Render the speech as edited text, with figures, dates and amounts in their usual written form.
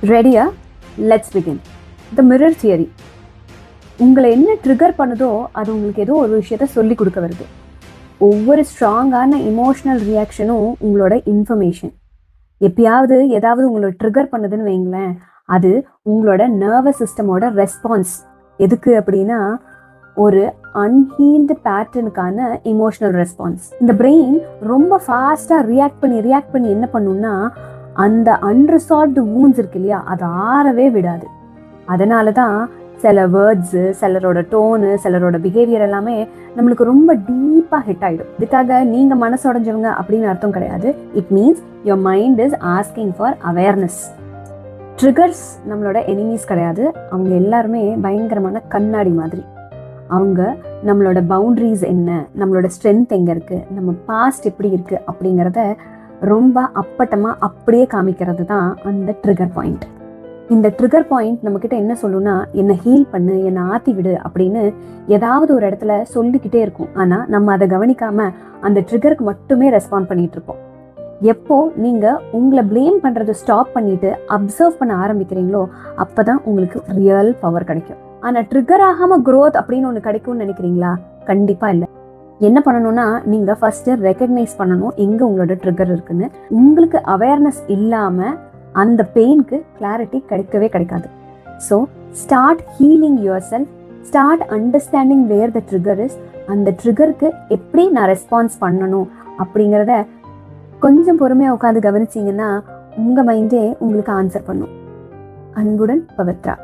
ரெடியா? Let's begin. The mirror theory. உங்களை என்ன ட்ரிகர் பண்ணுதோ அது உங்களுக்கு ஏதோ ஒரு விஷயத்த சொல்லி கொடுக்க வருது. ஒவ்வொரு ஸ்ட்ராங்கான இமோஷனல் ரியாக்ஷனும் உங்களோட இன்ஃபர்மேஷன். எப்பயாவது ஏதாவது உங்களோட ட்ரிகர் பண்ணுதுன்னு வைங்களேன், அது உங்களோட நர்வஸ் சிஸ்டமோட ரெஸ்பான்ஸ். எதுக்கு அப்படின்னா, ஒரு அன்ஹீல்டு பேட்டர்னுக்கான இமோஷனல் ரெஸ்பான்ஸ். இந்த பிரெயின் ரொம்ப ஃபாஸ்ட்டாக ரியாக்ட் பண்ணி என்ன பண்ணுன்னா, அந்த அன்ரிசால்வ்டு வூண்ட்ஸ் இருக்கு இல்லையா, அது ஆறவே விடாது. அதனால தான் சில வேர்ட்ஸு, சிலரோட டோனு, சிலரோட பிஹேவியர் எல்லாமே நம்மளுக்கு ரொம்ப டீப்பாக ஹிட் ஆகிடும். இதுக்காக நீங்கள் மனசு உடைஞ்சவங்க அப்படின்னு அர்த்தம் கிடையாது. It means your mind is asking for awareness. Triggers நம்மளோட எனிமீஸ் கிடையாது. அவங்க எல்லாருமே பயங்கரமான கண்ணாடி மாதிரி. அவங்க நம்மளோட பவுண்ட்ரிஸ் என்ன, நம்மளோட ஸ்ட்ரென்த் எங்கே இருக்குது, நம்ம பாஸ்ட் எப்படி இருக்குது அப்படிங்கிறத ரொம்ப அப்பட்டமாக அப்படியே காமிக்கிறது தான் அந்த ட்ரிகர் பாயிண்ட். இந்த ட்ரிகர் பாயிண்ட் நம்மக்கிட்ட என்ன சொல்லுன்னா, என்னை ஹீல் பண்ணு, என்னை ஆற்றி விடு அப்படின்னு ஏதாவது ஒரு இடத்துல சொல்லிக்கிட்டே இருக்கும். ஆனால் நம்ம அதை கவனிக்காமல் அந்த ட்ரிகருக்கு மட்டுமே ரெஸ்பாண்ட் பண்ணிகிட்டு இருப்போம். எப்போ நீங்கள் உங்களை ப்ளேம் பண்ணுறதை ஸ்டாப் பண்ணிவிட்டு அப்சர்வ் பண்ண ஆரம்பிக்கிறீங்களோ அப்போ தான் உங்களுக்கு ரியல் பவர் கிடைக்கும். ஆனால் ட்ரிகர் ஆகாமல் க்ரோத் அப்படின்னு ஒன்று கிடைக்கும்னு நினைக்கிறீங்களா? கண்டிப்பாக இல்லை. என்ன பண்ணணும்னா, நீங்கள் ஃபஸ்ட்டு ரெக்கக்னைஸ் பண்ணணும் எங்கே உங்களோட ட்ரிகர் இருக்குன்னு. உங்களுக்கு அவேர்னஸ் இல்லாமல் அந்த பெயினுக்கு கிளாரிட்டி கிடைக்கவே கிடைக்காது. So start healing yourself, start understanding where the trigger is. அந்த ட்ரிகருக்கு எப்படி நான் ரெஸ்பான்ஸ் பண்ணணும் அப்படிங்கிறத கொஞ்சம் பொறுமையாக உட்காந்து கவனிச்சிங்கன்னா உங்கள் மைண்டே உங்களுக்கு ஆன்சர் பண்ணும். அன்புடன் பவித்ரா.